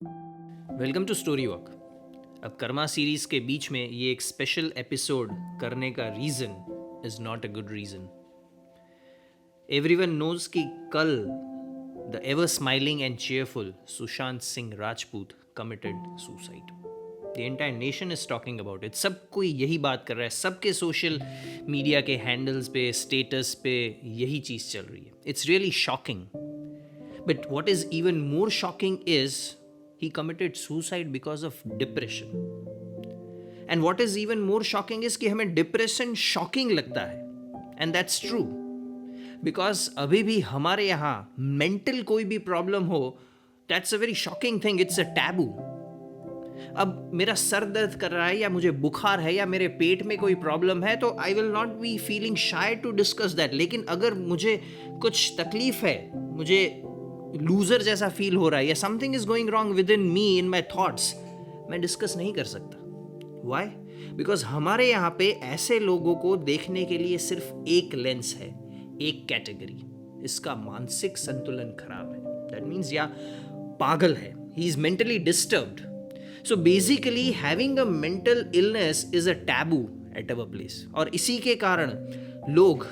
Welcome to story walk. अब Karma series के बीच में ये एक स्पेशल एपिसोड करने का reason is not a good reason. Everyone knows कि कल the ever smiling and cheerful Sushant Singh Rajput committed suicide. The entire nation is talking about it. सब कोई यही बात कर रहा है, सबके सोशल मीडिया के हैंडल्स पे, स्टेटस पे यही चीज़ चल रही है। It's really shocking. But what is even more shocking is he committed suicide because of depression. And what is even more shocking is कि हमें depression shocking लगता है. And that's true. Because अभी भी हमारे यहाँ mental कोई भी problem हो, that's a very shocking thing. It's a taboo. अब मेरा सर दर्द कर रहा है या मुझे बुखार है या मेरे पेट में कोई प्रॉब्लम है तो I will not be feeling shy to discuss that. लेकिन अगर मुझे कुछ तकलीफ है, मुझे लूजर जैसा फील हो रहा है या something is going wrong with in me, in my thoughts, मैं डिस्कस नहीं कर सकता। वाई? बिकॉज हमारे यहाँ पे ऐसे लोगों को देखने के लिए सिर्फ एक लेंस है, एक कैटेगरी। इसका मानसिक संतुलन खराब है, दैट मीन्स या पागल है, he is mentally disturbed. So basically having a mental illness is a taboo at our place. और इसी के कारण लोग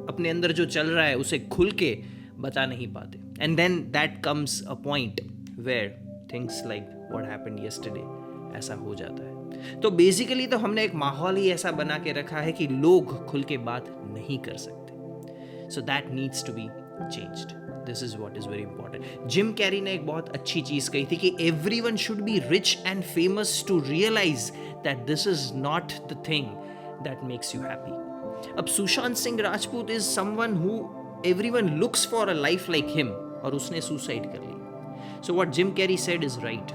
अपने अंदर जो चल रहा है उसे खुल के बता नहीं पाते। And then that comes a point where things like what happened yesterday ऐसा हो जाता है। तो बेसिकली तो हमने एक माहौल ही ऐसा बना के रखा है कि लोग खुल के बात नहीं कर सकते। So that needs to be changed. This is what is very important. Jim Carrey ने एक बहुत अच्छी चीज कही थी कि everyone should be rich and famous to realise that this is not the thing that makes you happy. अब Sushant Singh Rajput is someone who everyone looks for a life like him और उसने सुसाइड कर ली। So what Jim Carrey said is right.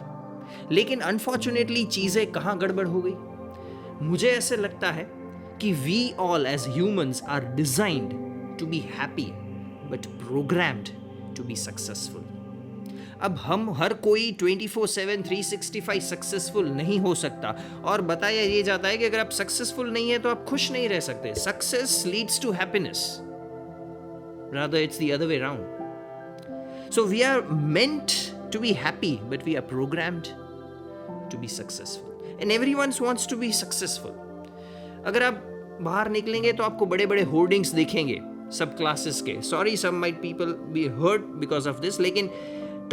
लेकिन unfortunately चीजें कहाँ गड़बड़ हो गई? मुझे ऐसे लगता है कि we all as humans are designed to be happy but programmed to be successful. अब हम हर कोई 24/7 365 सक्सेसफुल नहीं हो सकता और बताया ये जाता है कि अगर आप सक्सेसफुल नहीं है तो आप खुश नहीं रह सकते। Success leads to happiness, rather it's the other way around. So we are meant to be happy but we are programmed to be successful and everyone wants to be successful. अगर आप बाहर निकलेंगे तो आपको बड़े बड़े होर्डिंग्स दिखेंगे सब क्लासेस के। Sorry, some might people be hurt because of this, लेकिन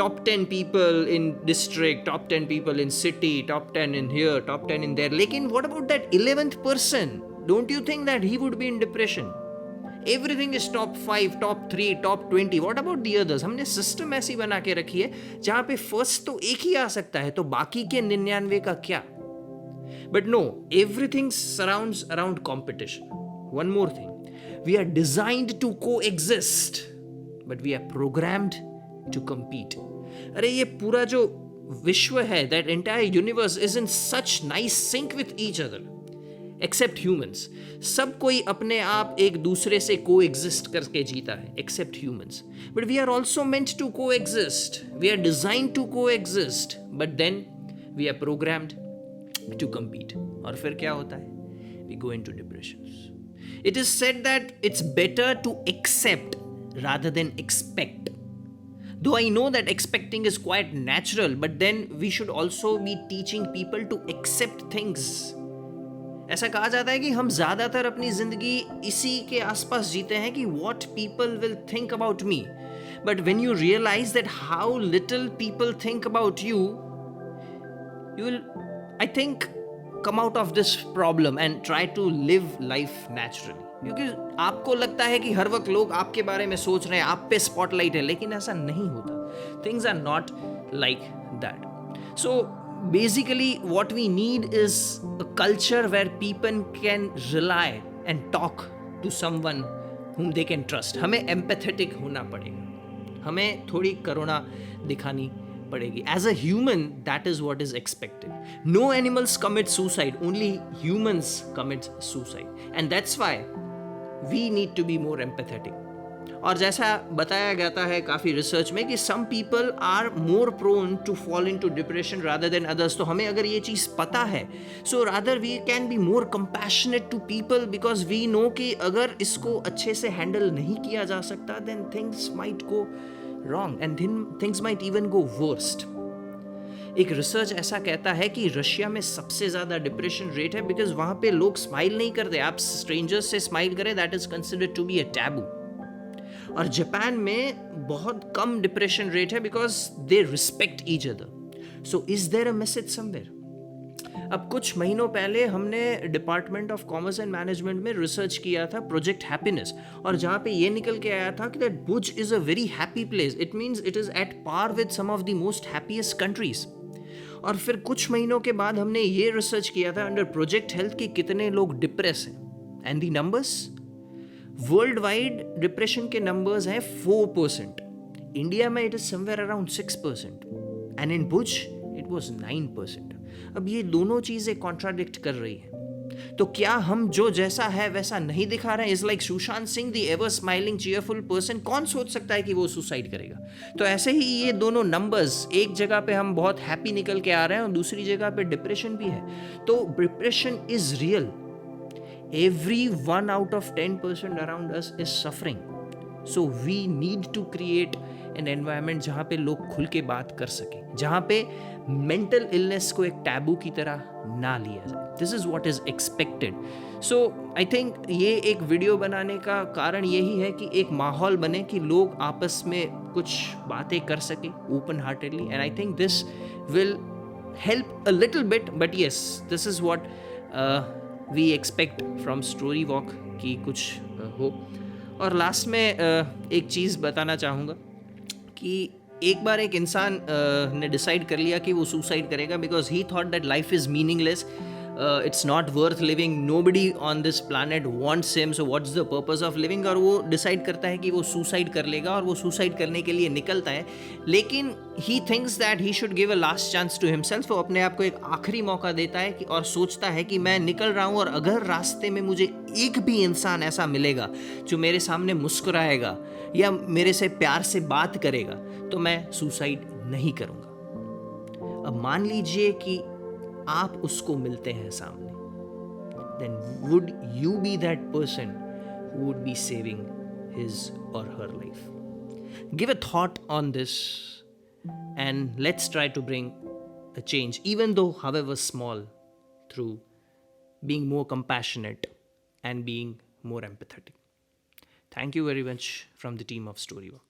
top 10 people in district, top 10 people in city, top 10 in here, top 10 in there. लेकिन what about that 11th person? Don't you think that he would be in depression? Everything is top 5, top 3, top 20. What about the others? हमने system ऐसी बना के रखी है जहां पे first तो एक ही आ सकता है, तो बाकी के 99 का क्या? But no, everything surrounds around competition. One more thing, we are designed to coexist, but we are programmed to compete. अरे ये पूरा जो विश्व है, that entire universe is in such nice sync with each other. Except humans. सब कोई अपने आप एक दूसरे से को एग्जिस्ट करके जीता है except humans. But we are also meant to coexist, we are designed to coexist, but then we are programmed to compete. और फिर क्या होता है? We go into depression. It is said that it's better to accept rather than expect. Though I know that expecting is quite natural, but then we should also be teaching people to accept things. ऐसा कहा जाता है कि हम ज़्यादातर अपनी ज़िंदगी इसी के आसपास जीते हैं कि what people will think about me. But when you realize that how little people think about you, you will, I think, come out of this problem and try to live life naturally. क्योंकि आपको लगता है कि हर वक्त लोग आपके बारे में सोच रहे हैं, आप पे स्पॉटलाइट है, लेकिन ऐसा नहीं होता। Things are not like that. So basically what we need is a culture where people can rely and talk to someone whom they can trust. हमें empathetic होना पड़ेगा, हमें थोड़ी करुणा दिखानी पड़ेगी। As a human, that is what is expected. No animals commit suicide, only humans commit suicide, and that's why we need to be more empathetic. और जैसा बताया जाता है काफ़ी रिसर्च में कि some people are more prone to fall into depression rather than others. तो हमें अगर ये चीज़ पता है, so rather we can be more compassionate to people, because we know कि अगर इसको अच्छे से हैंडल नहीं किया जा सकता then things might go wrong and then things might even go worst. एक रिसर्च ऐसा कहता है कि रशिया में सबसे ज़्यादा डिप्रेशन रेट है बिकॉज वहाँ पे लोग स्माइल नहीं करते. आप स्ट्रेंजर्स से स्माइल करें, that is considered to be a taboo. और जापान में बहुत कम डिप्रेशन रेट है because they respect each other. So is there a message somewhere? अब कुछ महीनों पहले हमने department of commerce and management में रिसर्च किया था प्रोजेक्ट हैप्पीनेस, और जहाँ पे ये निकल के आया था कि that Bhuj is a very happy place. It means it is at par with some of the most happiest countries. और फिर कुछ महीनों के बाद हमने ये रिसर्च किया था अंडर प्रोजेक्ट हेल्थ कि कितने लोग डिप्रेस हैं. And the numbers, world wide depression के नंबर्स हैं 4%. इंडिया में it is somewhere around 6%, and in Bhuj it was 9%. अब ये दोनों चीजें कॉन्ट्राडिक्ट कर रही हैं. तो क्या हम जो जैसा है वैसा नहीं दिखा रहे हैं? Is like Sushant Singh, the ever smiling cheerful person. कौन सोच सकता है कि वो सुसाइड करेगा? तो ऐसे ही ये दोनों नंबर्स, एक जगह पे हम बहुत हैप्पी निकल के आ रहे हैं और दूसरी जगह पे डिप्रेशन भी है. तो depression is real. Every 1 out of 10% around us is suffering. So we need to create an environment जहाँ पे लोग खुल के बात कर सकें, जहाँ पे मेंटल इलनेस को एक टैबू की तरह ना लिया जाए. This is what is expected. So I think ये एक वीडियो बनाने का कारण यही है कि एक माहौल बने कि लोग आपस में कुछ बातें कर सकें open heartedly. And I think this will help a little bit. But yes, this is what we expect from story walk कि कुछ हो. और लास्ट में एक चीज़ बताना चाहूँगा कि एक बार एक इंसान ने डिसाइड कर लिया कि वो सुसाइड करेगा because he thought that life is meaningless. It's not worth living, nobody on this planet wants him, so what's the purpose of living. और वो डिसाइड करता है कि वो सुसाइड कर लेगा और वो सुसाइड करने के लिए निकलता है. लेकिन he thinks that he should give a last chance to himself. वो अपने आप को एक आखिरी मौका देता है कि और सोचता है कि मैं निकल रहा हूँ और अगर रास्ते में मुझे एक भी इंसान ऐसा मिलेगा जो मेरे सामने मुस्कुराएगा या मेरे से प्यार से बात करेगा तो मैं सुसाइड नहीं करूँगा. अब मान लीजिए कि आप उसको मिलते हैं सामने, then would you be that person who would be saving his or her life? Give a thought on this and let's try to bring a change, even though however small, through being more compassionate and being more empathetic. Thank you very much from the team of Storywalk.